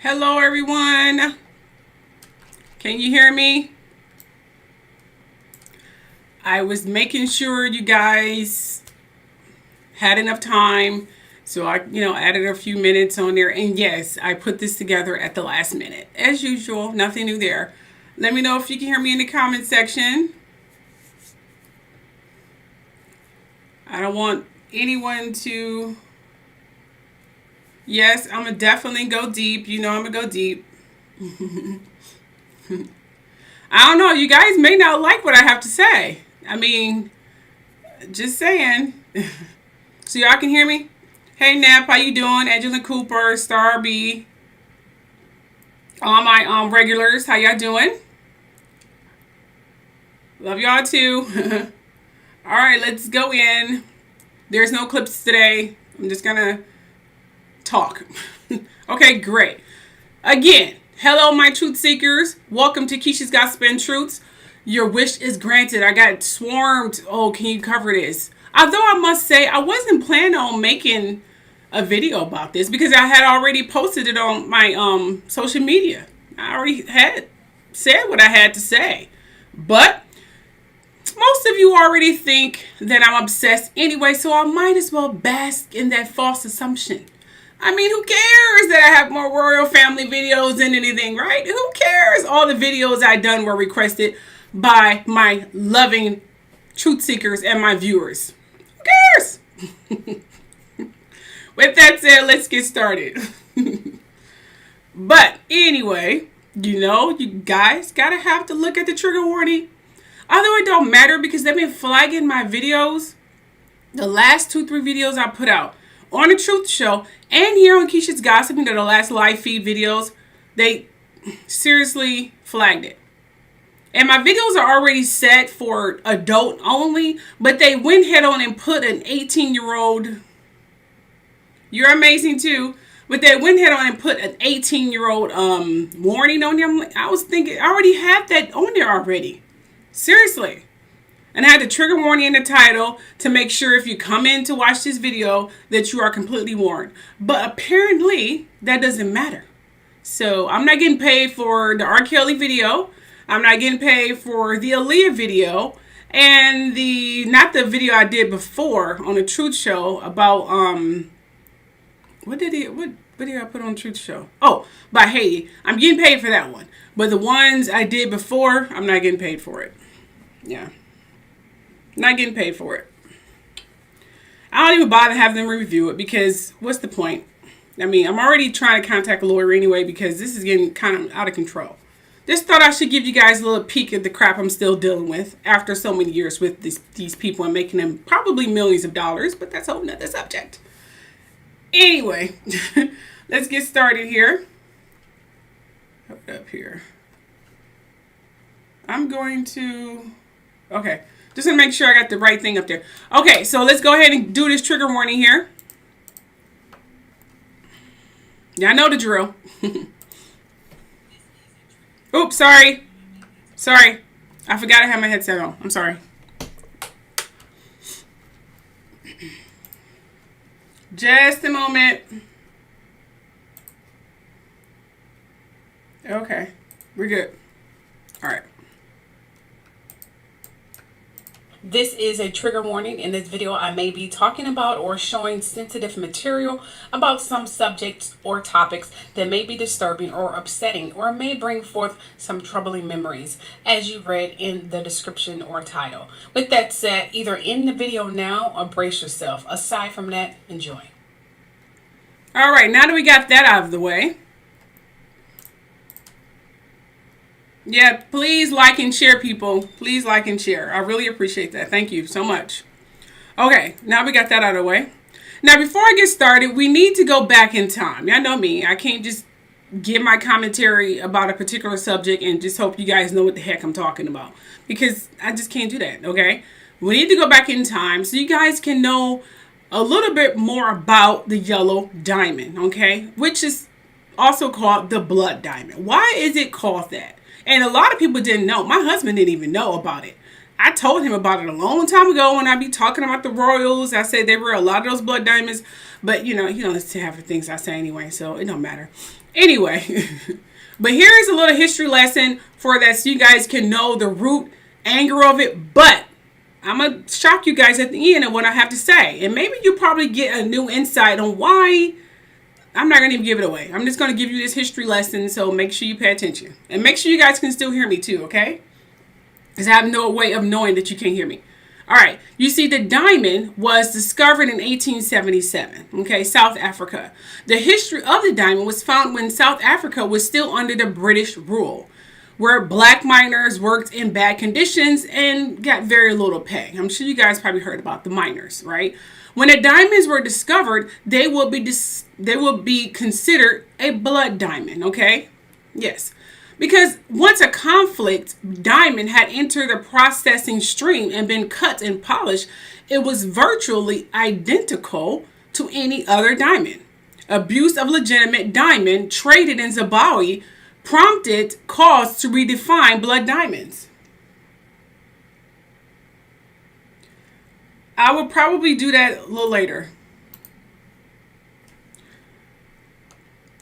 Hello, everyone. Can you hear me? I was making sure you guys had enough time, so I, added a few minutes on there. And yes, I put this together at the last minute, as usual. Nothing new there. Let me know if you can hear me in the comment section. I don't want anyone to. Yes, I'm gonna definitely go deep. You know I'm gonna go deep. I don't know. You guys may not like what I have to say. I mean, just saying. So y'all can hear me? Hey Nap, how you doing? Angela Cooper, Star B. All my regulars, how y'all doing? Love y'all too. All right, let's go in. There's no clips today. I'm just gonna talk. Okay, great. Again, hello my truth seekers. Welcome to Keisha's Gospel and Truths. Your wish is granted. I got swarmed. Oh, can you cover this? Although I must say, I wasn't planning on making a video about this because I had already posted it on my social media. I already had said what I had to say. But most of you already think that I'm obsessed anyway, so I might as well bask in that false assumption. I mean, who cares that I have more royal family videos than anything, right? Who cares? All the videos I done were requested by my loving truth seekers and my viewers. Who cares? With that said, let's get started. But anyway, you guys gotta have to look at the trigger warning. Although it don't matter because they've been flagging my videos. The last 2-3 videos I put out on the Truth Show and here on Keisha's Gossip, the last live feed videos, they seriously flagged it. And my videos are already set for adult only, but they went head on and put an 18-year-old. You're amazing too. But they went head on and put an 18-year-old warning on there. I was thinking, I already have that on there already. Seriously. And I had the trigger warning in the title to make sure if you come in to watch this video that you are completely warned. But apparently that doesn't matter. So I'm not getting paid for the R. Kelly video. I'm not getting paid for the Aaliyah video. And not the video I did before on the Truth Show about what video I put on the Truth Show? Oh, by Haiti. I'm getting paid for that one. But the ones I did before, I'm not getting paid for it. Yeah. Not getting paid for it. I don't even bother having them review it because what's the point? I mean, I'm already trying to contact a lawyer anyway because this is getting kind of out of control. Just thought I should give you guys a little peek at the crap I'm still dealing with after so many years with these people and making them probably millions of dollars, but that's a whole nother subject. Anyway, let's get started here. Hold up here. I'm going to... Okay. Just to make sure I got the right thing up there. Okay, so let's go ahead and do this trigger warning here. Yeah, I know the drill. Oops, sorry. Sorry. I forgot I had my headset on. I'm sorry. Just a moment. Okay, we're good. All right. This is a trigger warning. In this video, I may be talking about or showing sensitive material about some subjects or topics that may be disturbing or upsetting or may bring forth some troubling memories, as you read in the description or title. With that said, either end the video now or brace yourself. Aside from that, enjoy. All right, now that we got that out of the way, yeah, please like and share, people. Please like and share. I really appreciate that. Thank you so much. Okay, now we got that out of the way. Now, before I get started, we need to go back in time. Y'all know me. I can't just give my commentary about a particular subject and just hope you guys know what the heck I'm talking about. Because I just can't do that, okay? We need to go back in time so you guys can know a little bit more about the yellow diamond, okay? Which is also called the blood diamond. Why is it called that? And a lot of people didn't know. My husband didn't even know about it. I told him about it a long time ago when I be talking about the royals. I said they were a lot of those blood diamonds, but you know, he don't listen to half the things I say anyway, so it don't matter. Anyway, but here is a little history lesson for that so you guys can know the root anger of it. But I'm going to shock you guys at the end of what I have to say. And maybe you probably get a new insight on why. I'm not going to even give it away. I'm just going to give you this history lesson, so make sure you pay attention. And make sure you guys can still hear me too, okay? Because I have no way of knowing that you can't hear me. All right. You see, the diamond was discovered in 1877, okay, South Africa. The history of the diamond was found when South Africa was still under the British rule, where black miners worked in bad conditions and got very little pay. I'm sure you guys probably heard about the miners, right? When the diamonds were discovered, they will be considered a blood diamond, okay? Yes. Because once a conflict diamond had entered the processing stream and been cut and polished, it was virtually identical to any other diamond. Abuse of legitimate diamond traded in Zimbabwe prompted calls to redefine blood diamonds. I will probably do that a little later.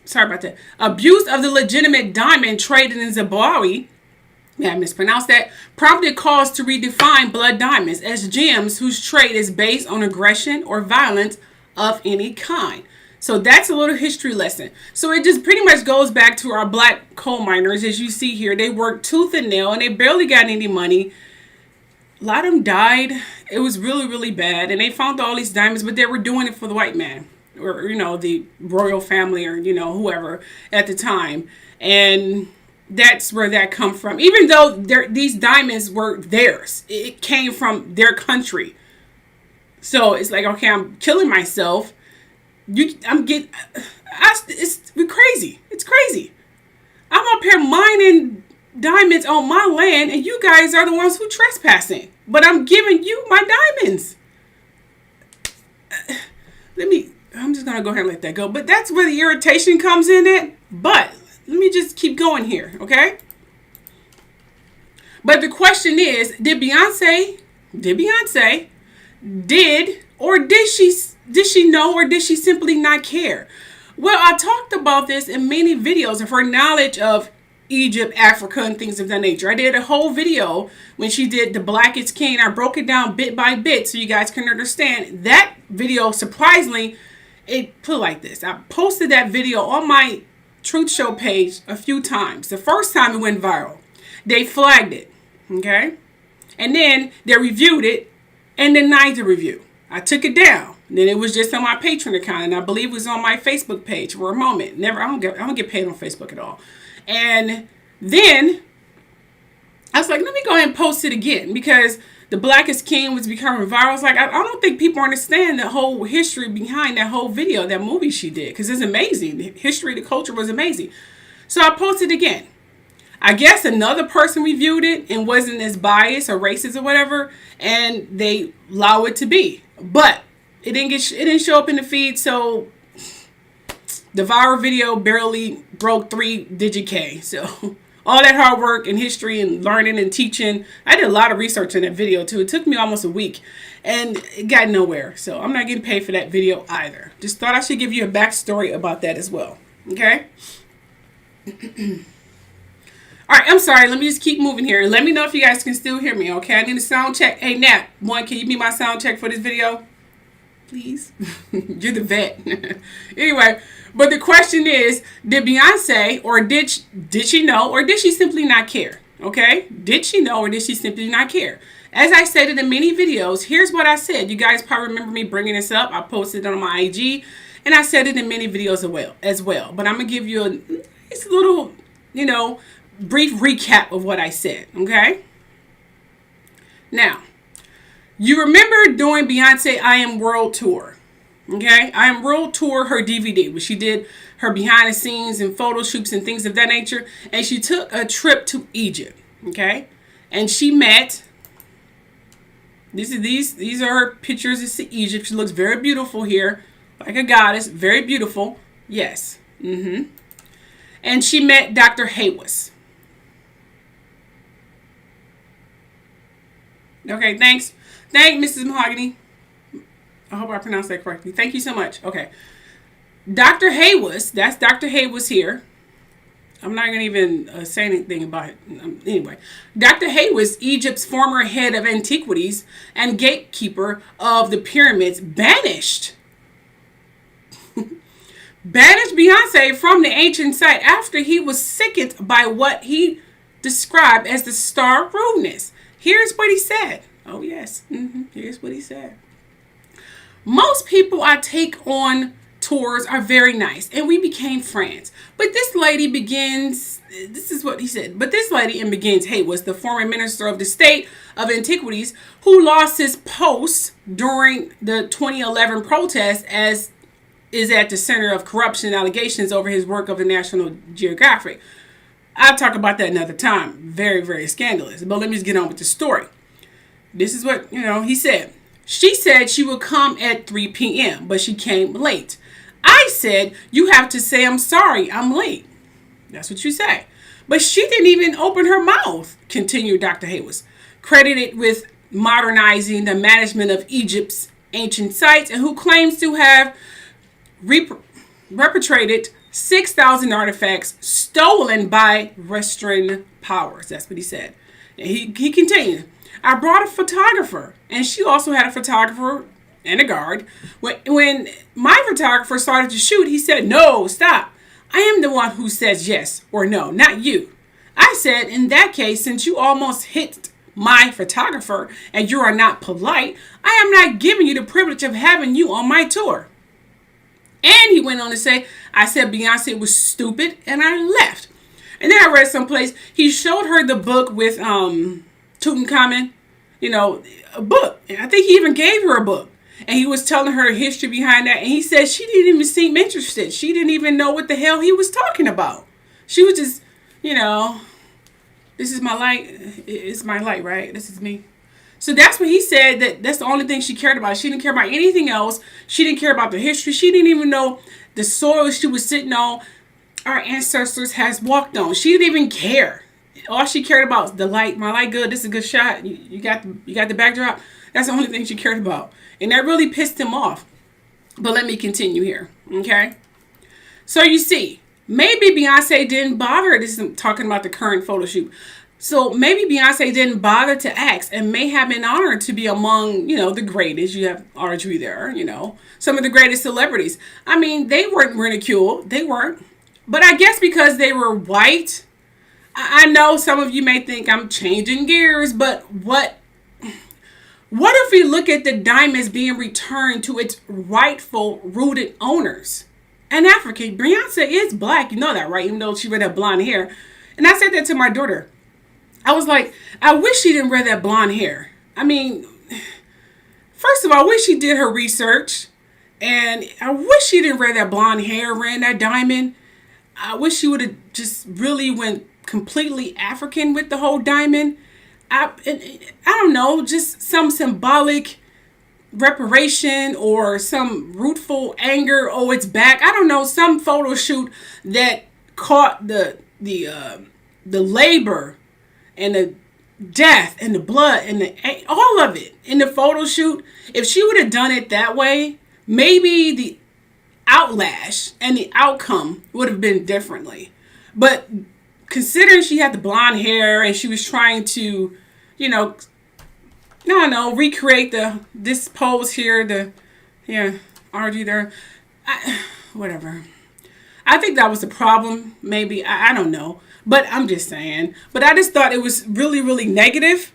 Sorry about that. Abuse of the legitimate diamond traded in Zimbabwe, yeah, I mispronounced that, prompted calls to redefine blood diamonds as gems whose trade is based on aggression or violence of any kind. So that's a little history lesson. So it just pretty much goes back to our black coal miners. As you see here, they worked tooth and nail and they barely got any money. A lot of them died. It was really, really bad. And they found all these diamonds, but they were doing it for the white man, or, you know, the royal family, or, you know, whoever at the time. And that's where that come from. Even though these diamonds were theirs, it came from their country. So it's like, okay, I'm killing myself. We're crazy. It's crazy. I'm up here mining diamonds on my land, and you guys are the ones who trespassing. But I'm giving you my diamonds. I'm just gonna go ahead and let that go. But that's where the irritation comes in at. But let me just keep going here, okay? But the question is, did she know, or did she simply not care? Well, I talked about this in many videos of her knowledge of Egypt, Africa, and things of that nature. I did a whole video when she did The Black is King. I broke it down bit by bit so you guys can understand. That video, surprisingly, it put like this. I posted that video on my Truth Show page a few times. The first time it went viral. They flagged it, okay? And then they reviewed it and denied the review. I took it down. Then it was just on my Patreon account, and I believe it was on my Facebook page for a moment. I don't get paid on Facebook at all. And then I was like, let me go ahead and post it again, because The Black is King was becoming viral. I was like, I don't think people understand the whole history behind that whole video, that movie she did, because it's amazing. The history, the culture was amazing. So I posted again. I guess another person reviewed it and wasn't as biased or racist or whatever, and they allow it to be. But it didn't show up in the feed, so the viral video barely broke 3-digit K. So all that hard work and history and learning and teaching, I did a lot of research in that video too. It took me almost a week and it got nowhere. So I'm not getting paid for that video either. Just thought I should give you a backstory about that as well. Okay? All right, I'm sorry. Let me just keep moving here. Let me know if you guys can still hear me, okay? I need a sound check. Hey, Nat, can you be my sound check for this video? Please? You're the vet. Anyway, but the question is, did Beyonce, or did she know, or did she simply not care? Okay? Did she know, or did she simply not care? As I stated in many videos, here's what I said. You guys probably remember me bringing this up. I posted it on my IG, and I said it in many videos as well. But I'm going to give you a little, brief recap of what I said, okay? Now, you remember doing Beyonce I Am World Tour, okay? I Am World Tour, her DVD, where she did her behind the scenes and photo shoots and things of that nature, and she took a trip to Egypt, okay? And she met, these are her pictures of Egypt. She looks very beautiful here, like a goddess, very beautiful, yes, And she met Dr. Haywas. Okay, thanks. Thank Mrs. Mahogany. I hope I pronounced that correctly. Thank you so much. Okay. Dr. Haywas, that's Dr. Haywas here. I'm not going to even say anything about it. Anyway, Dr. Haywas, Egypt's former head of antiquities and gatekeeper of the pyramids, banished Beyonce from the ancient site after he was sickened by what he described as the star rudeness. Here's what he said. Oh, yes. Here's what he said. Most people I take on tours are very nice, and we became friends. But this lady begins, this is what he said, but this lady and begins Haywas, the former minister of the state of antiquities, who lost his post during the 2011 protest, as is at the center of corruption allegations over his work of the National Geographic. I'll talk about that another time. Very, very scandalous. But let me just get on with the story. This is what, he said. She said she would come at 3 p.m., but she came late. I said, you have to say, I'm sorry, I'm late. That's what you say. But she didn't even open her mouth, continued Dr. Haywas, credited with modernizing the management of Egypt's ancient sites and who claims to have repatriated 6,000 artifacts stolen by Western powers. That's what he said. And he continued, I brought a photographer, and she also had a photographer and a guard. When my photographer started to shoot, he said, no, stop. I am the one who says yes or no, not you. I said, in that case, since you almost hit my photographer and you are not polite, I am not giving you the privilege of having you on my tour. And he went on to say, I said Beyonce was stupid and I left. And then I read someplace, he showed her the book with Tutankhamun, a book. I think he even gave her a book. And he was telling her the history behind that. And he said she didn't even seem interested. She didn't even know what the hell he was talking about. She was just, this is my light. It's my light, right? This is me. So that's what he said, that's the only thing she cared about. She didn't care about anything else. She didn't care about the history. She didn't even know the soil she was sitting on, our ancestors has walked on. She didn't even care. All she cared about was the light. My light good. This is a good shot. You got the backdrop. That's the only thing she cared about. And that really pissed him off. But let me continue here. Okay. So you see, maybe Beyonce didn't bother. This is talking about the current photo shoot. So maybe Beyonce didn't bother to ask and may have been honored to be among, the greatest. You have Audrey there, some of the greatest celebrities. I mean, they weren't ridiculed. They weren't. But I guess because they were white, I know some of you may think I'm changing gears, but what if we look at the diamonds being returned to its rightful rooted owners? An African. Beyonce is black. You know that, right? Even though she wear that blonde hair. And I said that to my daughter. I was like, I wish she didn't wear that blonde hair. I mean, first of all, I wish she did her research. And I wish she didn't wear that blonde hair, ran that diamond. I wish she would have just really went completely African with the whole diamond. I don't know, just some symbolic reparation or some rootful anger. Oh, it's back. I don't know, some photo shoot that caught the labor and the death and the blood and all of it in the photo shoot. If she would have done it that way, maybe the outlash and the outcome would have been differently. But considering she had the blonde hair and she was trying to, recreate this pose here, argue there, whatever. I think that was the problem. Maybe, I don't know. But I'm just saying. But I just thought it was really, really negative.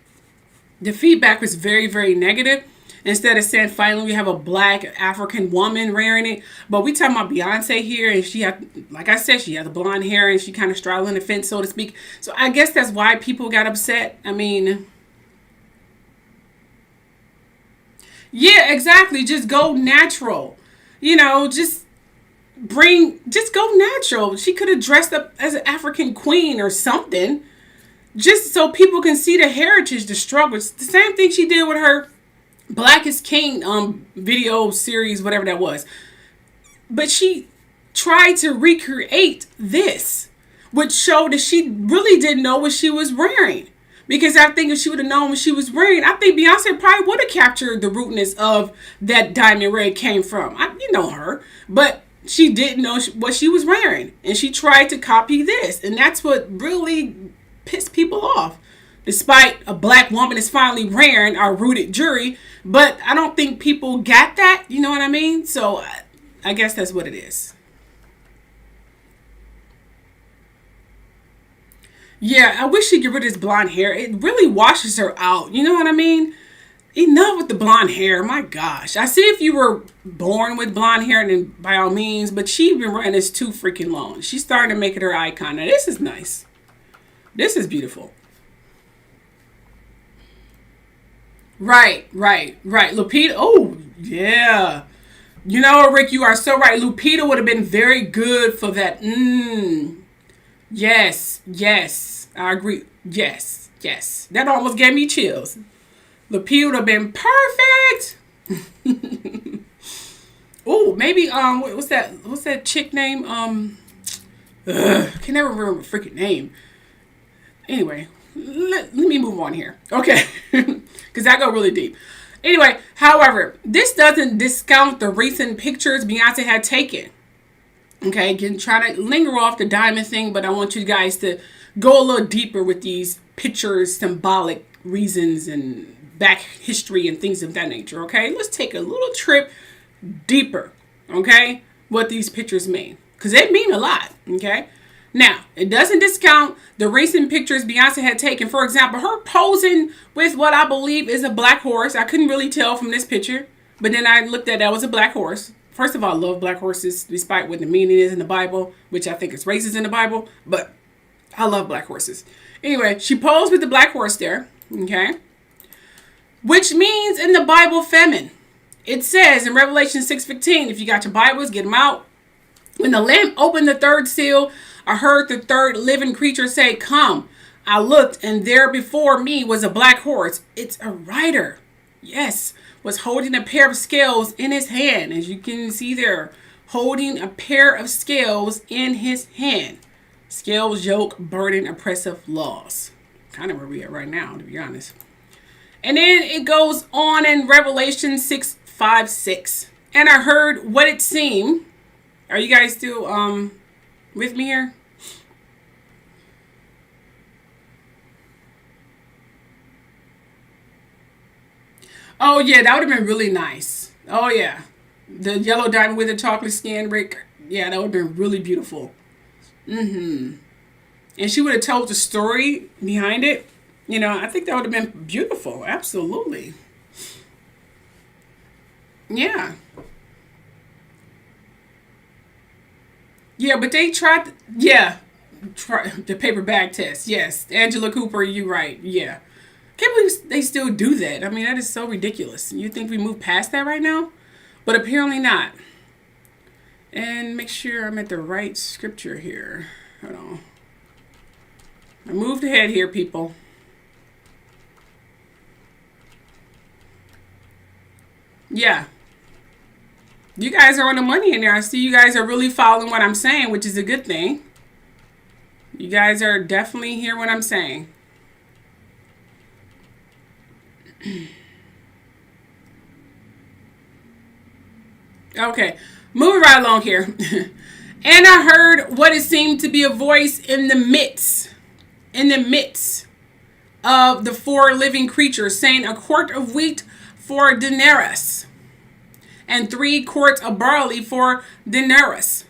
The feedback was very, very negative. Instead of saying finally we have a black African woman wearing it. But we talking about Beyonce here. And she had, like I said, she had the blonde hair. And she kind of straddling the fence, so to speak. So I guess that's why people got upset. I mean, yeah, exactly. Just go natural. Just go natural. She could have dressed up as an African queen or something, just so people can see the heritage, the struggles. The same thing she did with her Black is King video series, whatever that was. But she tried to recreate this, which showed that she really didn't know what she was wearing. Because I think if she would have known what she was wearing, I think Beyonce probably would have captured the rootness of that diamond red came from. You know her. But she didn't know what she was wearing. And she tried to copy this. And that's what really pissed people off. Despite a black woman is finally wearing our rooted jewelry. But I don't think people got that. You know what I mean? So I guess that's what it is. Yeah, I wish she'd get rid of this blonde hair. It really washes her out. You know what I mean? Enough with the blonde hair. My gosh. I see if you were born with blonde hair, then by all means. But she's been running this too freaking long. She's starting to make it her icon. Now, this is nice. This is beautiful. Right. Lupita. Oh, yeah. You know, Rick, you are so right. Lupita would have been very good for that. Yes. I agree. Yes. That almost gave me chills. Lupita would have been perfect. Oh, maybe what's that chick name? Can never remember the freaking name. Anyway, let me move on here. Okay. Because I go really deep. Anyway, however, this doesn't discount the recent pictures Beyonce had taken. Okay, again, try to linger off the diamond thing, but I want you guys to go a little deeper with these pictures, symbolic reasons, and back history and things of that nature. Okay, let's take a little trip deeper. Okay, what these pictures mean, because they mean a lot. Okay, now it doesn't discount the recent pictures Beyonce had taken. For example, her posing with what I believe is a black horse. I couldn't really tell from this picture, but then I looked at that was a black horse. First of all, I love black horses, despite what the meaning is in the Bible, which I think is racist in the Bible, but I love black horses. Anyway, she posed with the black horse there, okay? Which means in the Bible, feminine. It says in Revelation 6:15, if you got your Bibles, get them out. When the Lamb opened the third seal, I heard the third living creature say, "Come." I looked, and there before me was a black horse. It's a rider. Yes, was holding a pair of scales in his hand. As you can see there, holding a pair of scales in his hand. Scales, yoke, burden, oppressive laws. Kind of where we are right now, to be honest. And then it goes on in Revelation 6:5-6. And I heard what it seemed. Are you guys still with me here? Oh, yeah, that would have been really nice. Oh, yeah. The yellow diamond with the chocolate skin, Rick. Yeah, that would have been really beautiful. And she would have told the story behind it. You know, I think that would have been beautiful. Absolutely. Yeah. Yeah, but they tried, try the paper bag test. Yes. Angela Cooper, you right. Yeah. Can't believe they still do that. I mean, that is so ridiculous. You think we moved past that right now? But apparently not. And make sure I'm at the right scripture here. Hold on. I moved ahead here, people. Yeah. You guys are on the money in there. I see you guys are really following what I'm saying, which is a good thing. You guys are definitely hearing what I'm saying. Okay, moving right along here. And I heard what it seemed to be a voice in the midst of the four living creatures, saying, a quart of wheat for denarius, and 3 quarts of barley for denarius,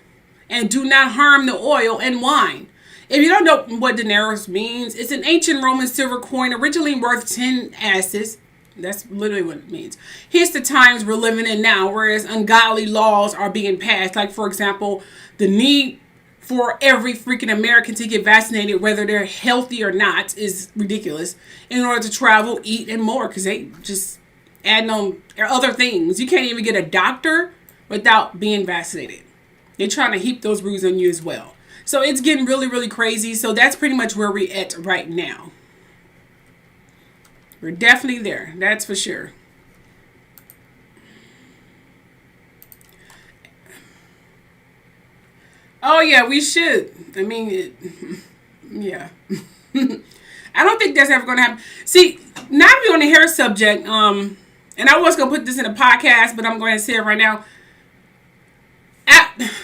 and do not harm the oil and wine. If you don't know what denarius means, it's an ancient Roman silver coin originally worth 10 asses. That's literally what it means. Here's the times we're living in now, whereas ungodly laws are being passed. Like, for example, the need for every freaking American to get vaccinated, whether they're healthy or not, is ridiculous, in order to travel, eat, and more, because they just adding on other things. You can't even get a doctor without being vaccinated. They're trying to heap those rules on you as well. So it's getting really, really crazy. So that's pretty much where we're at right now. We're definitely there. That's for sure. Oh, yeah, we should. I mean, Yeah. I don't think that's ever going to happen. See, now we're on the hair subject. And I was going to put this in a podcast, but I'm going to say it right now.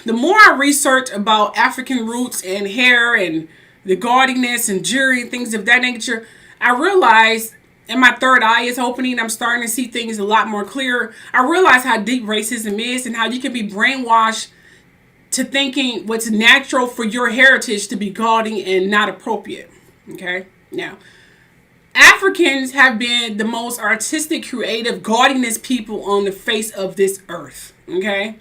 The more I research about African roots and hair and the gaudiness and jewelry and things of that nature, I realize, and my third eye is opening, I'm starting to see things a lot more clear. I realize how deep racism is and how you can be brainwashed to thinking what's natural for your heritage to be gaudy and not appropriate. Okay? Now, Africans have been the most artistic, creative, gaudiness people on the face of this earth. Okay?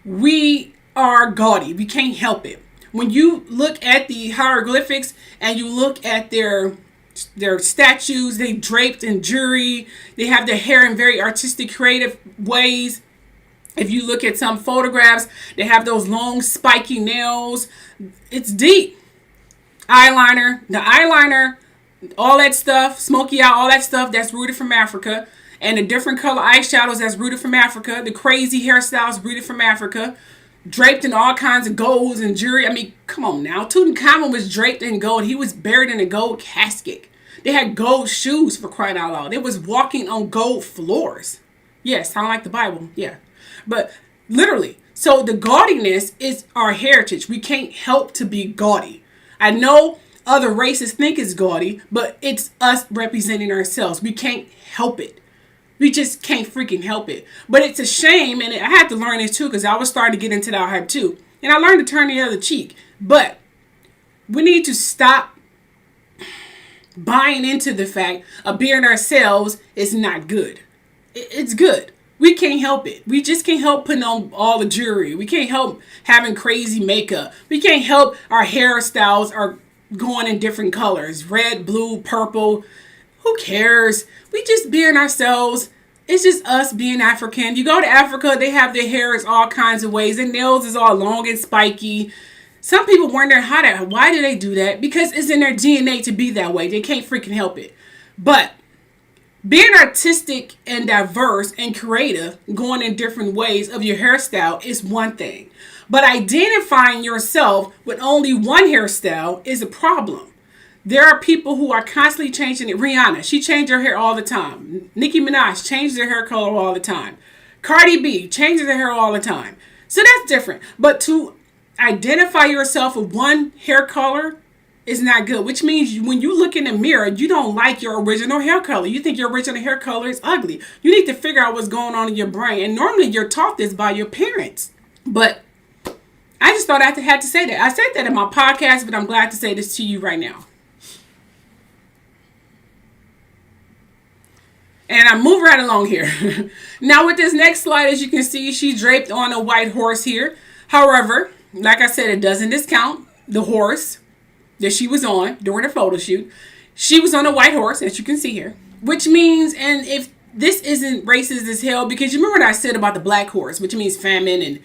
We are gaudy. We can't help it. When you look at the hieroglyphics and you look at their statues, they draped in jewelry, they have their hair in very artistic, creative ways. If you look at some photographs, they have those long spiky nails. It's deep. The eyeliner, all that stuff, smoky eye, all that stuff, that's rooted from Africa. And the different color eyeshadows, that's rooted from Africa. The crazy hairstyles, rooted from Africa. Draped in all kinds of golds and jewelry. I mean, come on now. Tutankhamun was draped in gold. He was buried in a gold casket. They had gold shoes, for crying out loud. They was walking on gold floors. Yeah, sound like the Bible. Yeah. But literally. So the gaudiness is our heritage. We can't help to be gaudy. I know other races think it's gaudy, but it's us representing ourselves. We can't help it. We just can't freaking help it. But it's a shame, and I had to learn this too, because I was starting to get into that hype too. And I learned to turn the other cheek. But we need to stop buying into the fact of being ourselves is not good. It's good. We can't help it. We just can't help putting on all the jewelry. We can't help having crazy makeup. We can't help our hairstyles are going in different colors. Red, blue, purple. Who cares? We just being ourselves. It's just us being African. You go to Africa, they have their hair is all kinds of ways. Their nails is all long and spiky. Some people wonder why do they do that? Because it's in their DNA to be that way. They can't freaking help it. But being artistic and diverse and creative, going in different ways of your hairstyle is one thing. But identifying yourself with only one hairstyle is a problem. There are people who are constantly changing it. Rihanna, she changed her hair all the time. Nicki Minaj changes her hair color all the time. Cardi B changes her hair all the time. So that's different. But to identify yourself with one hair color is not good. Which means when you look in the mirror, you don't like your original hair color. You think your original hair color is ugly. You need to figure out what's going on in your brain. And normally you're taught this by your parents. But I just thought I had to say that. I said that in my podcast, but I'm glad to say this to you right now. And I move right along here. Now with this next slide, as you can see, she's draped on a white horse here. However, like I said, it doesn't discount the horse that she was on during the photo shoot. She was on a white horse, as you can see here. Which means, and if this isn't racist as hell, because you remember what I said about the black horse, which means famine and,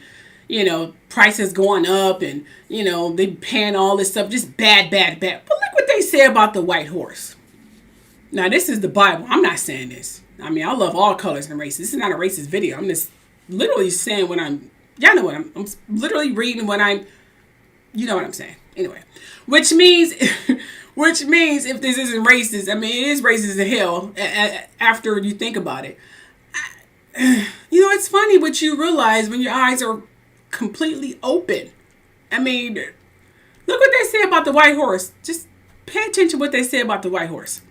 you know, prices going up and, you know, they paying all this stuff. Just bad, bad, bad. But look what they say about the white horse. Now, this is the Bible. I'm not saying this. I mean, I love all colors and races. This is not a racist video. I'm just literally saying what y'all know what I'm literally reading what you know what I'm saying. Anyway, which means if this isn't racist, I mean, it is racist as hell after you think about it. You know, it's funny what you realize when your eyes are completely open. I mean, look what they say about the white horse. Just pay attention to what they say about the white horse.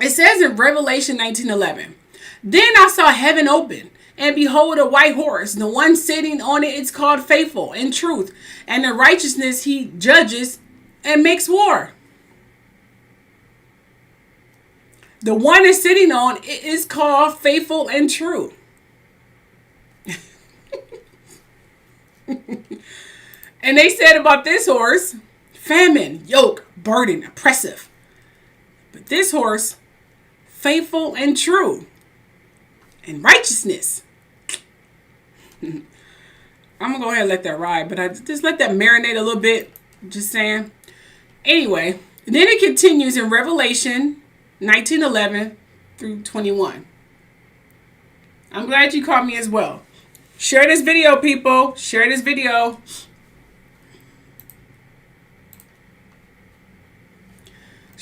It says in Revelation 19:11, "Then I saw heaven open, and behold a white horse. The one sitting on it is called Faithful and Truth, and in righteousness he judges and makes war." The one that's sitting on it is called Faithful and True. And they said about this horse, famine, yoke, burden, oppressive. But this horse, faithful and true, and righteousness. I'm going to go ahead and let that ride, but I just let that marinate a little bit. Just saying. Anyway, then it continues in Revelation 19:11 through 21. I'm glad you caught me as well. Share this video, people. Share this video.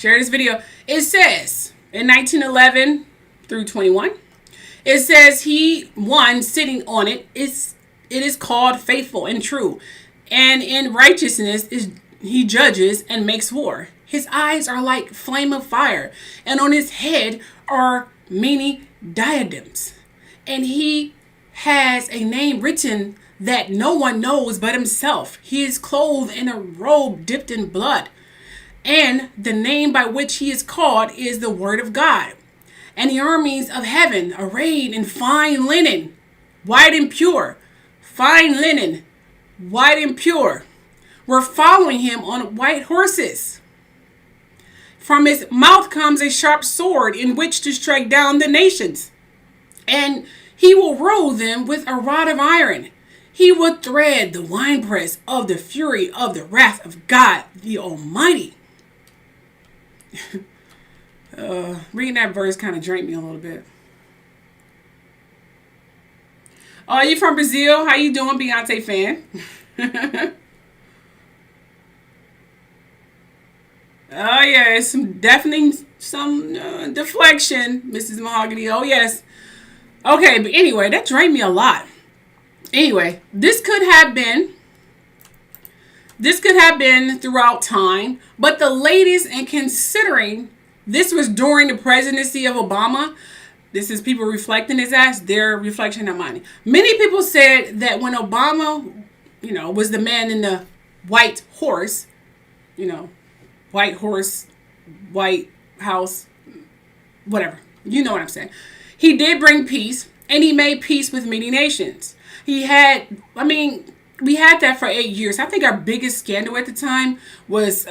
share this video. It says in 1911 through 21, it says he one sitting on it is called faithful and true, and in righteousness is he judges and makes war. His eyes are like flame of fire, and on his head are many diadems. And he has a name written that no one knows but himself. He is clothed in a robe dipped in blood. And the name by which he is called is the Word of God. And the armies of heaven, arrayed in fine linen, white and pure, fine linen, white and pure, were following him on white horses. From his mouth comes a sharp sword in which to strike down the nations. And he will rule them with a rod of iron. He will thread the winepress of the fury of the wrath of God the Almighty. Reading that verse kind of drained me a little bit. Oh, you from Brazil? How you doing, Beyonce fan? Oh yeah, it's definitely some deflection, Mrs. Mahogany. Oh yes. Okay, but anyway, that drained me a lot. Anyway, this could have been throughout time, but the latest, and considering this was during the presidency of Obama, this is people reflecting his ass, their reflection, not mine. Many people said that when Obama, was the man in the white horse, white horse, white house, whatever. You know what I'm saying. He did bring peace, and he made peace with many nations. We had that for 8 years. I think our biggest scandal at the time was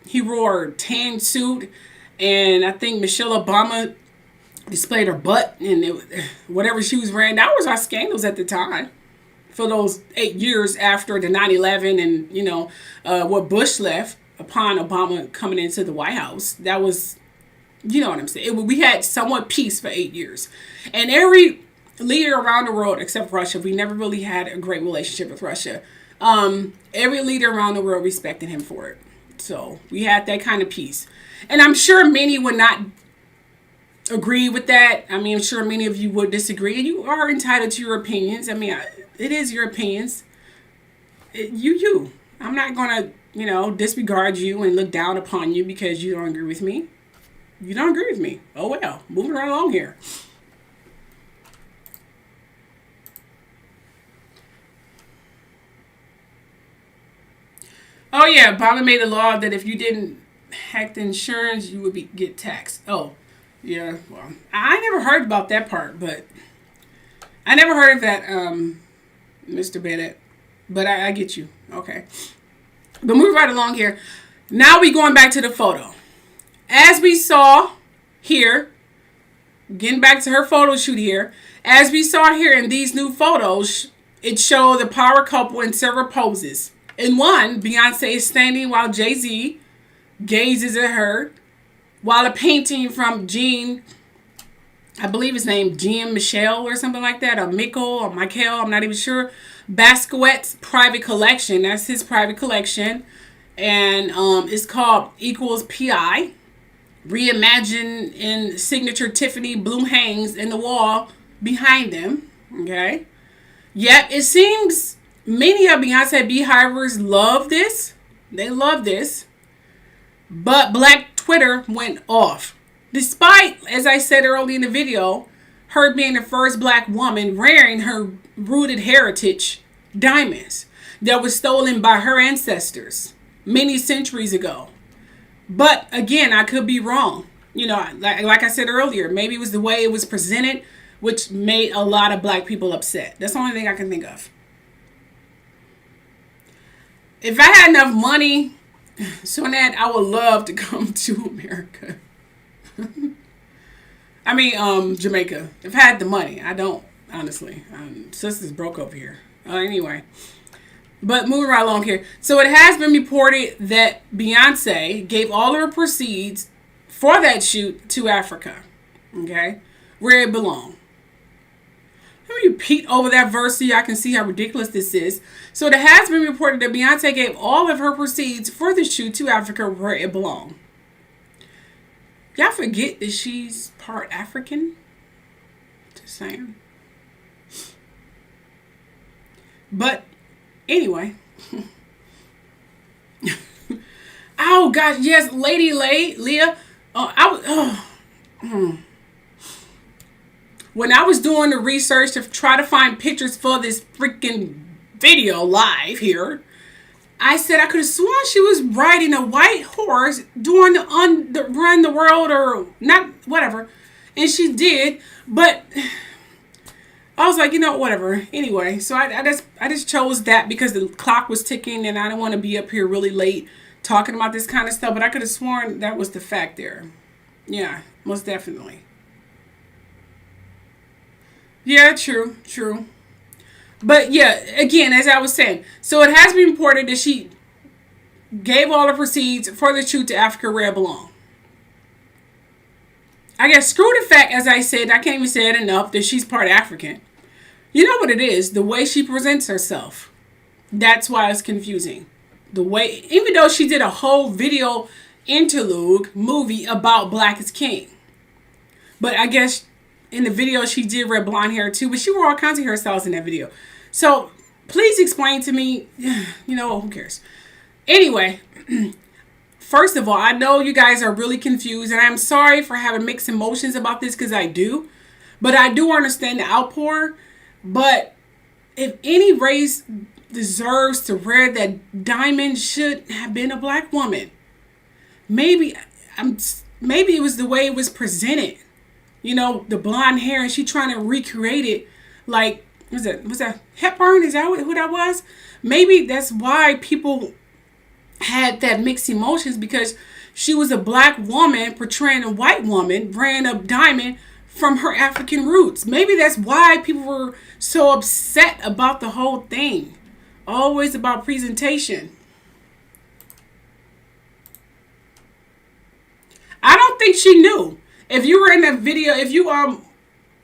he wore a tan suit, and I think Michelle Obama displayed her butt, and whatever she was wearing. That was our scandals at the time for those 8 years after the 9/11 and, what Bush left upon Obama coming into the White House. That was, you know what I'm saying. We had somewhat peace for 8 years. And every leader around the world, except Russia, we never really had a great relationship with Russia. Every leader around the world respected him for it. So we had that kind of peace. And I'm sure many would not agree with that. I mean, I'm sure many of you would disagree. And you are entitled to your opinions. I mean, it is your opinions. You. I'm not going to, disregard you and look down upon you because you don't agree with me. You don't agree with me. Oh, well. Moving right along here. Oh, yeah. Obama made a law that if you didn't hack the insurance, you would get taxed. Oh, yeah. Well, I never heard about that part, but I never heard of that, Mr. Bennett. But I get you. Okay. But move right along here. Now we going back to the photo. As we saw here, getting back to her photo shoot here, as we saw here in these new photos, it showed the power couple in several poses. In one, Beyonce is standing while Jay-Z gazes at her, while a painting from Jean, I believe his name, Jean Michel or something like that, or Michael or Michael, I'm not even sure, Basquiat's private collection, that's his private collection, and it's called Equals PI, reimagined in signature Tiffany Bloom hangs in the wall behind them, okay? Yet, it seems many of Beyonce beehivers love this, they love this, but Black Twitter went off. Despite, as I said earlier in the video, her being the first Black woman wearing her rooted heritage diamonds that was stolen by her ancestors many centuries ago. But again, I could be wrong. Like I said earlier, maybe it was the way it was presented, which made a lot of Black people upset. That's the only thing I can think of. If I had enough money, Sonat, I would love to come to America. I mean, Jamaica. If I had the money. I don't, honestly. Sister's broke over here. Anyway. But moving right along here. So it has been reported that Beyonce gave all of her proceeds for that shoot to Africa. Okay? Where it belonged. Let me repeat over that verse so y'all can see how ridiculous this is. So it has been reported that Beyonce gave all of her proceeds for the shoot to Africa where it belonged. Y'all forget that she's part African? Just saying. But anyway. Oh gosh, yes, Lady Leah. When I was doing the research to try to find pictures for this freaking video live here, I said I could have sworn she was riding a white horse doing the run the world or not, whatever, and she did. But I was like, whatever. Anyway, so I just chose that because the clock was ticking and I didn't want to be up here really late talking about this kind of stuff. But I could have sworn that was the fact there. Yeah, most definitely. Yeah, true. But yeah, again, as I was saying, so it has been reported that she gave all the proceeds for the shoot to Africa where it belonged. I guess screw the fact, as I said, I can't even say it enough, that she's part African. You know what it is? The way she presents herself. That's why it's confusing. The way, even though she did a whole video interlude movie about Black is King. But I guess in the video she did wear blonde hair too, but she wore all kinds of hairstyles in that video. So please explain to me, who cares? Anyway, first of all, I know you guys are really confused, and I'm sorry for having mixed emotions about this because I do. But I do understand the outpour. But if any race deserves to wear that diamond, should have been a Black woman. Maybe it was the way it was presented. The blonde hair, and she trying to recreate it like, was that Hepburn? Is that who that was? Maybe that's why people had that mixed emotions, because she was a Black woman portraying a white woman wearing a diamond from her African roots. Maybe that's why people were so upset about the whole thing. Always about presentation. I don't think she knew. If you were in that video, if you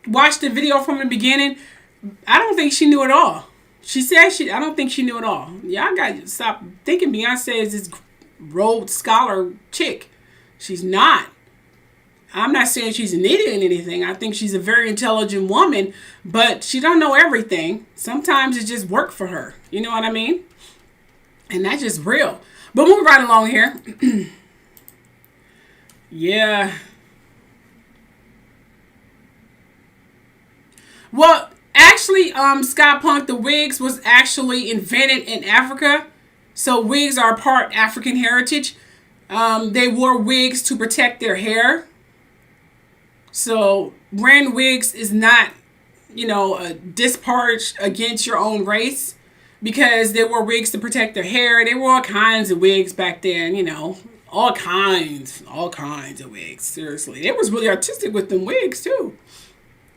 watched the video from the beginning, I don't think she knew at all. She said I don't think she knew at all. Y'all got to stop thinking Beyonce is this Rhodes Scholar chick. She's not. I'm not saying she's an idiot in anything. I think she's a very intelligent woman, but she don't know everything. Sometimes it just worked for her. You know what I mean? And that's just real. But moving right along here. Yeah. Well, actually, Scott Punk, the wigs was actually invented in Africa. So wigs are part African heritage. They wore wigs to protect their hair. So wearing wigs is not, a disparage against your own race, because they wore wigs to protect their hair. They wore all kinds of wigs back then, all kinds of wigs. Seriously, it was really artistic with them wigs too.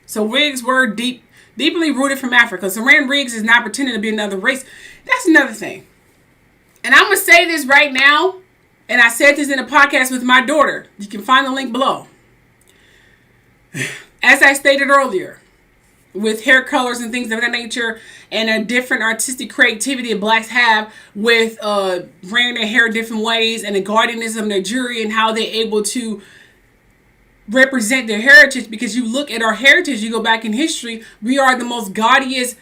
So wigs were deeply rooted from Africa. So wearing wigs is not pretending to be another race. That's another thing. And I'm going to say this right now, and I said this in a podcast with my daughter. You can find the link below. As I stated earlier, with hair colors and things of that nature, and a different artistic creativity that Blacks have with wearing their hair different ways, and the guardianism of their jewelry, and how they're able to represent their heritage. Because you look at our heritage, you go back in history, we are the most gaudiest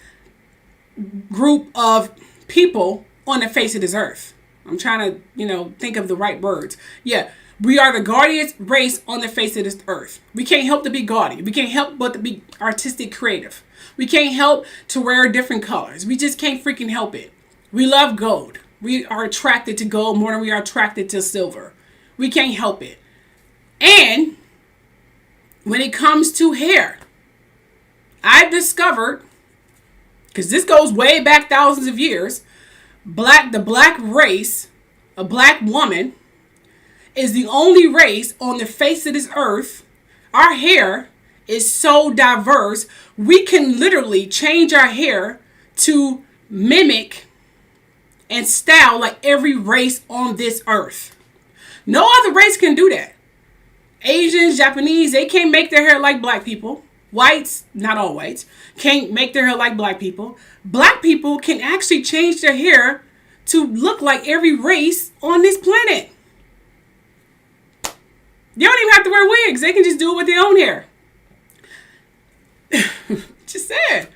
group of people on the face of this earth. I'm trying to, think of the right words. Yeah. We are the gaudiest race on the face of this earth. We can't help to be gaudy. We can't help but to be artistic, creative. We can't help to wear different colors. We just can't freaking help it. We love gold. We are attracted to gold more than we are attracted to silver. We can't help it. And when it comes to hair, I've discovered, because this goes way back thousands of years, the Black race, a Black woman, is the only race on the face of this earth. Our hair is so diverse, we can literally change our hair to mimic and style like every race on this earth. No other race can do that. Asians, Japanese, they can't make their hair like Black people. Whites, not all whites, can't make their hair like Black people. Black people can actually change their hair to look like every race on this planet. You don't even have to wear wigs. They can just do it with their own hair. Just saying.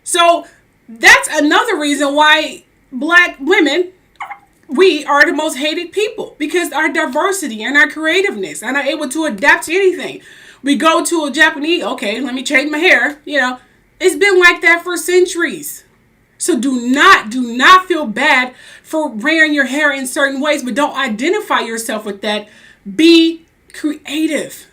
So that's another reason why black women, we are the most hated people, because our diversity and our creativeness and are able to adapt to anything. We go to a Japanese, okay, let me change my hair. You know, it's been like that for centuries. So do not feel bad for wearing your hair in certain ways, but don't identify yourself with that. Be creative.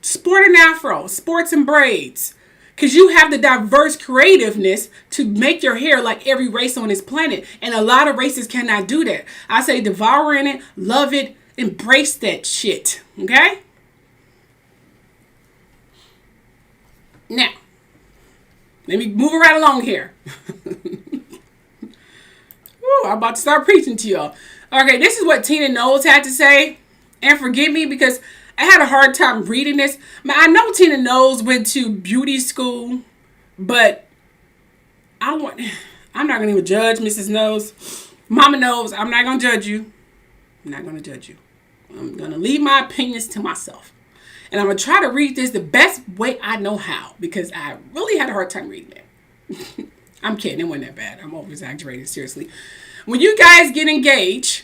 Sport an afro, sports and braids. Because you have the diverse creativeness to make your hair like every race on this planet. And a lot of races cannot do that. I say devour in it, love it, embrace that shit. Okay? Now, let me move right along here. Woo, I'm about to start preaching to y'all. Okay, this is what Tina Knowles had to say. And forgive me because I had a hard time reading this. I know Tina Knowles went to beauty school, but I'm not going to even judge Mrs. Knowles. Mama Knowles, I'm not going to judge you. I'm not going to judge you. I'm going to leave my opinions to myself. And I'm going to try to read this the best way I know how, because I really had a hard time reading it. I'm kidding. It wasn't that bad. I'm over exaggerating. Seriously. When you guys get engaged,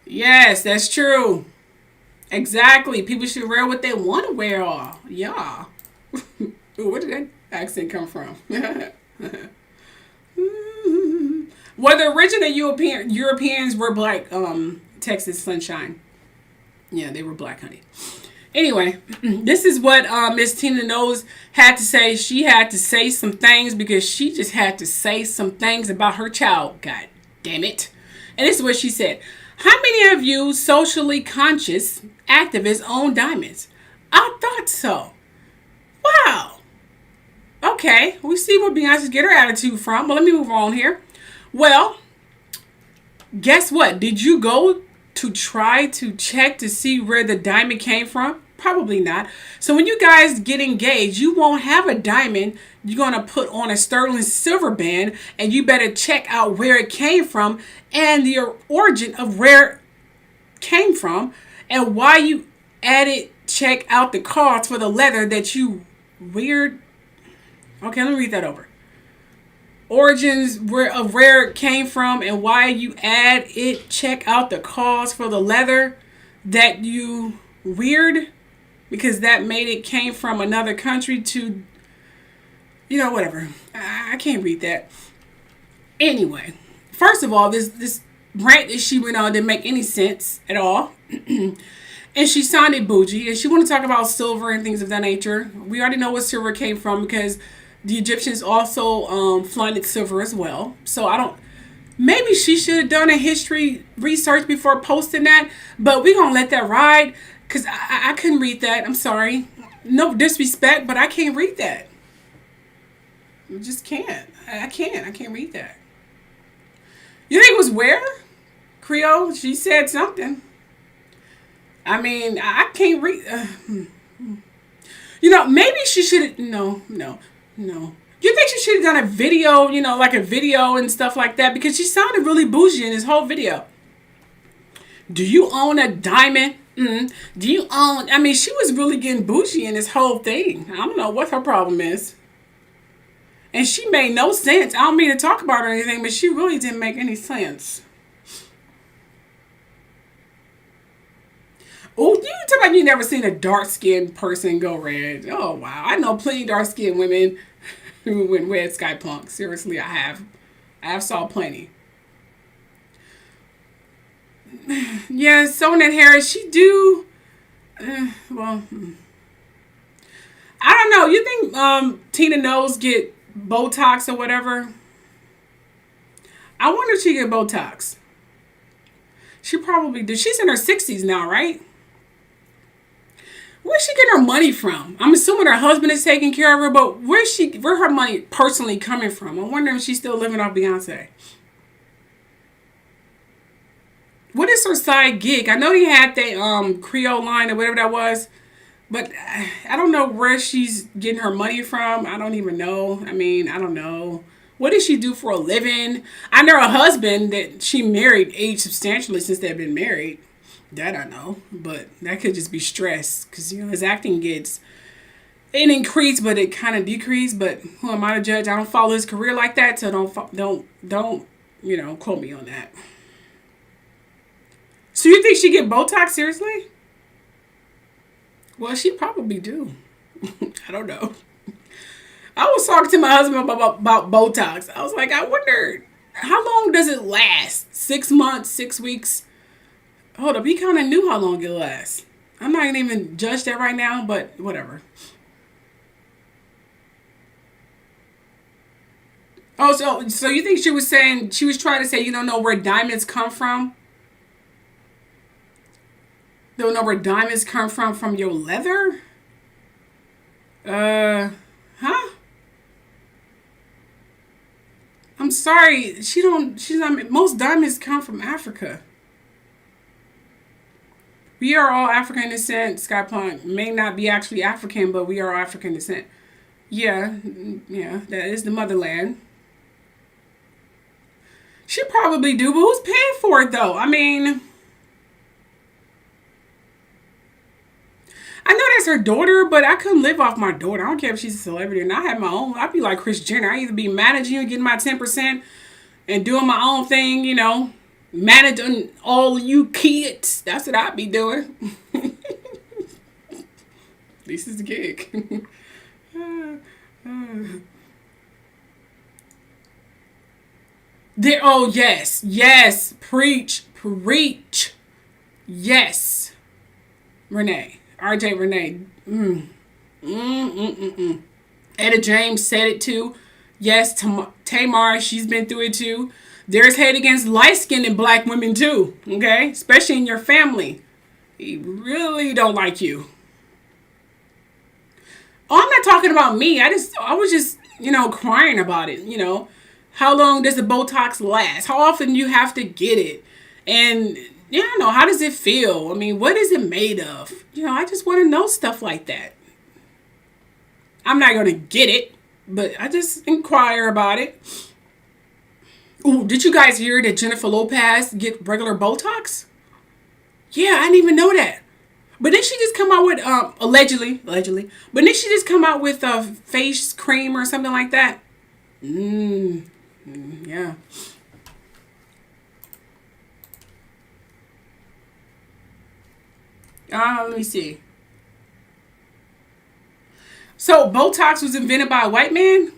yes, that's true. Exactly. People should wear what they want to wear. Yeah. Ooh, where did that accent come from? Well, the original Europeans were black. Texas Sunshine. Yeah, they were black, honey. Anyway, this is what Miss Tina Knowles had to say. She had to say some things because she just had to say some things about her child. God damn it. And this is what she said. How many of you socially conscious activists own diamonds? I thought so. Wow. Okay, we see where Beyonce get her attitude from. But let me move on here. Well, guess what? Did you go to try to check to see where the diamond came from? Probably not. So when you guys get engaged, you won't have a diamond. You're going to put on a sterling silver band, and you better check out where it came from and the origin of where it came from and why you added, check out the cost for the leather that you weird. Okay, let me read that over. Origins of where it came from and why you add it, check out the cause for the leather that you weird, because that made it came from another country to, whatever. I can't read that. Anyway, first of all, this rant that she went on didn't make any sense at all. And she sounded bougie, and she wanted to talk about silver and things of that nature. We already know where silver came from because the Egyptians also flaunted silver as well. So maybe she should have done a history research before posting that. But we're going to let that ride because I couldn't read that. I'm sorry. No disrespect, but I can't read that. I just can't. I can't read that. You think it was where? Creole? She said something. I mean, I can't read. Maybe she should have. No. You think she should have done a video, like a video and stuff like that? Because she sounded really bougie in this whole video. Do you own a diamond? Do you own... she was really getting bougie in this whole thing. I don't know what her problem is. And she made no sense. I don't mean to talk about her or anything, but she really didn't make any sense. Oh, you talk about you never seen a dark-skinned person go red. Oh, wow. I know plenty of dark-skinned women who went red sky punk. Seriously, I have saw plenty. Yeah, Sonia Harris, she do... I don't know. You think Tina Knowles get Botox or whatever? I wonder if she get Botox. She probably did. She's in her 60s now, right? Where's she getting her money from? I'm assuming her husband is taking care of her, but where her money personally coming from? I wonder if she's still living off Beyonce. What is her side gig? I know he had that Creole line or whatever that was, but I don't know where she's getting her money from. I don't even know. I don't know What does she do for a living? I know her husband that she married aged substantially since they've been married. That I know, but that could just be stress because his acting gets it increased, but it kind of decreased. But who am I to judge? I don't follow his career like that, so don't quote me on that. So you think she get Botox seriously? Well, she probably do. I don't know. I was talking to my husband about Botox. I was like, I wonder how long does it last? 6 months, 6 weeks? Hold up, he kind of knew how long it lasts. I'm not gonna even judge that right now, but whatever. Oh, so you think she was trying to say you don't know where diamonds come from? Don't know where diamonds come from your leather? Huh? I'm sorry, she's not, most diamonds come from Africa. We are all African descent. Skypunk may not be actually African, but we are all African descent. Yeah, that is the motherland. She probably do, but who's paying for it though? I mean, I know that's her daughter, but I couldn't live off my daughter. I don't care if she's a celebrity or not. I have my own. I'd be like Kris Jenner. I either be managing you and getting my 10% and doing my own thing, managing all you kids. That's what I'd be doing. This is the gig. Oh, yes. Preach. Yes. Renee. RJ Renee. Etta James said it too. Yes, Tamar, she's been through it too. There's hate against light-skinned and black women too, okay? Especially in your family. He really don't like you. Oh, I'm not talking about me. I was just, crying about it, How long does the Botox last? How often do you have to get it? And, how does it feel? I mean, what is it made of? I just want to know stuff like that. I'm not going to get it, but I just inquire about it. Ooh, did you guys hear that Jennifer Lopez get regular Botox? Yeah, I didn't even know that. But then she just come out with, allegedly, but then she just come out with a face cream or something like that. Yeah. Let me see. So Botox was invented by a white man?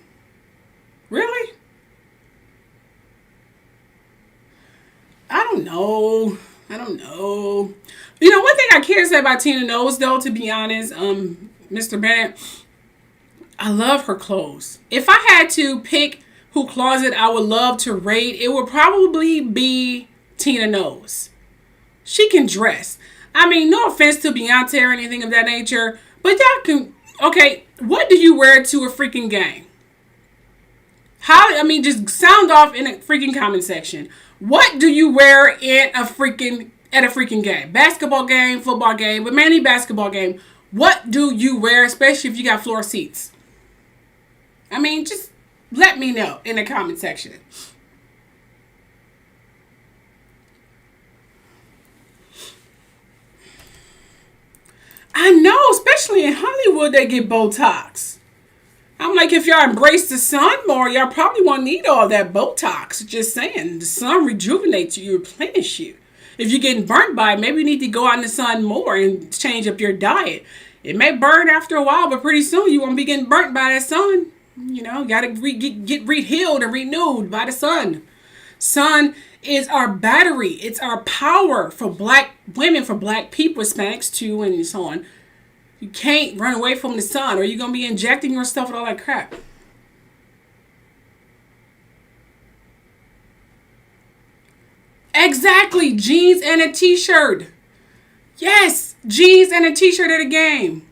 Really? I don't know. One thing I can't say about Tina Knowles, though, to be honest, Mr. Bennett, I love her clothes. If I had to pick who closet I would love to raid, it would probably be Tina Knowles. She can dress. I mean, no offense to Beyonce or anything of that nature, but y'all can, okay, what do you wear to a freaking game? Just sound off in a freaking comment section. What do you wear at a freaking game? Basketball game, football game, but mainly basketball game. What do you wear, especially if you got floor seats? Just let me know in the comment section. I know, especially in Hollywood, they get Botox. I'm like, if y'all embrace the sun more, y'all probably won't need all that Botox. Just saying, the sun rejuvenates you, replenish you. If you're getting burnt by it, maybe you need to go out in the sun more and change up your diet. It may burn after a while, but pretty soon you won't be getting burnt by that sun. Got to get rehealed and renewed by the sun. Sun is our battery. It's our power for black women, for black people, Hispanics too, and so on. You can't run away from the sun or you're going to be injecting yourself with all that crap. Exactly. Jeans and a t-shirt. Yes. Jeans and a t-shirt at a game.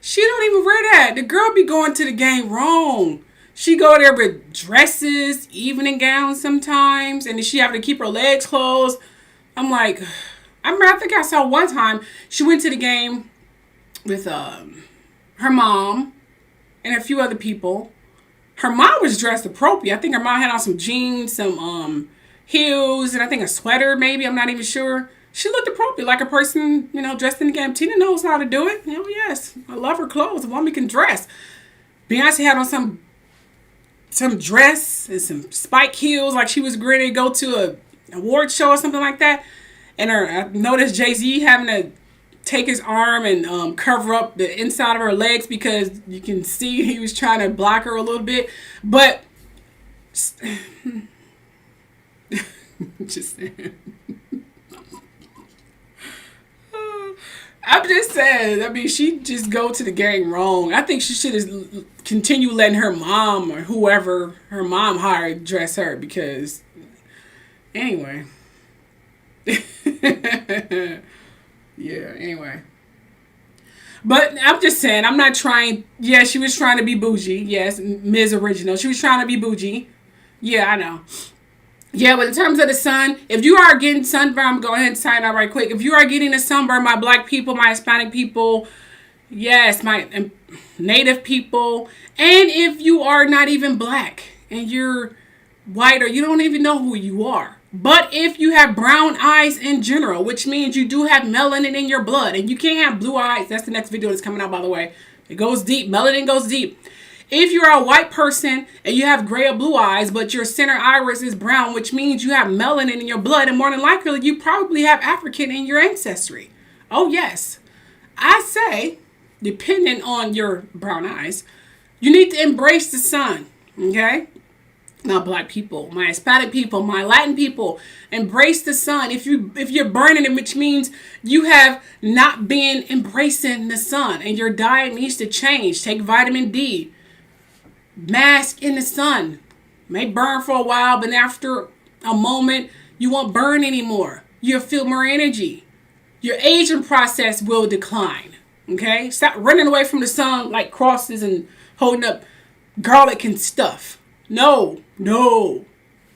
She don't even wear that. The girl be going to the game wrong. She go there with dresses, evening gowns sometimes, and then she have to keep her legs closed. I'm like, I think I saw one time she went to the game with her mom and a few other people, Her mom was dressed appropriate. I think her mom had on some jeans, some heels, and I think a sweater maybe. I'm not even sure. She looked appropriate, like a person, you know, dressed in the game. Tina knows how to do it. You know, yes, I love her clothes. A woman can dress. Beyonce had on some dress and some spike heels, like she was ready to go to a award show or something like that. And I noticed Jay-Z having to take his arm and cover up the inside of her legs because you can see he was trying to block her a little bit. But just saying. I'm just saying, I mean, she just go to the game wrong. I think she should have continue letting her mom or whoever her mom hired dress her because, anyway. Yeah, anyway. But I'm just saying, I'm not trying, yeah, she was trying to be bougie. Yes, Ms. Original. She was trying to be bougie. Yeah, I know. Yeah, but in terms of the sun, if you are getting sunburn, I'm going to go ahead and sign out right quick. If you are getting a sunburn, my black people, my Hispanic people, yes, my native people, and if you are not even black and you're white or you don't even know who you are, but if you have brown eyes in general, which means you do have melanin in your blood, and you can't have blue eyes. That's the next video that's coming out, by the way. It goes deep. Melanin goes deep. If you're a white person and you have gray or blue eyes, but your center iris is brown, which means you have melanin in your blood, and more than likely, you probably have African in your ancestry. Oh, yes. I say, depending on your brown eyes, you need to embrace the sun, okay? Now, black people, my Hispanic people, my Latin people, embrace the sun. If you're burning it, which means you have not been embracing the sun, and your diet needs to change. Take vitamin D. Mask in the sun. May burn for a while, but after a moment, you won't burn anymore. You'll feel more energy. Your aging process will decline. Okay? Stop running away from the sun like crosses and holding up garlic and stuff. No.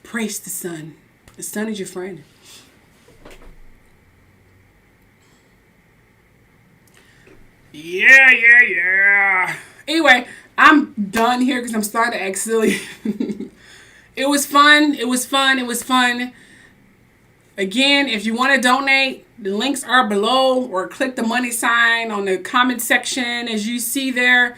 Praise the sun. The sun is your friend. Yeah. Anyway, I'm done here because I'm starting to act silly. It was fun. Again, if you want to donate, the links are below, or click the money sign on the comment section as you see there.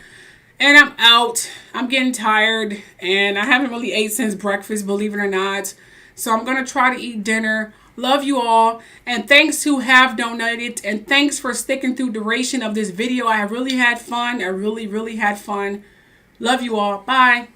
And I'm out. I'm getting tired, and I haven't really ate since breakfast, believe it or not. So I'm going to try to eat dinner. Love you all, and thanks who have donated, and thanks for sticking through the duration of this video. I really had fun. I really had fun. Love you all. Bye.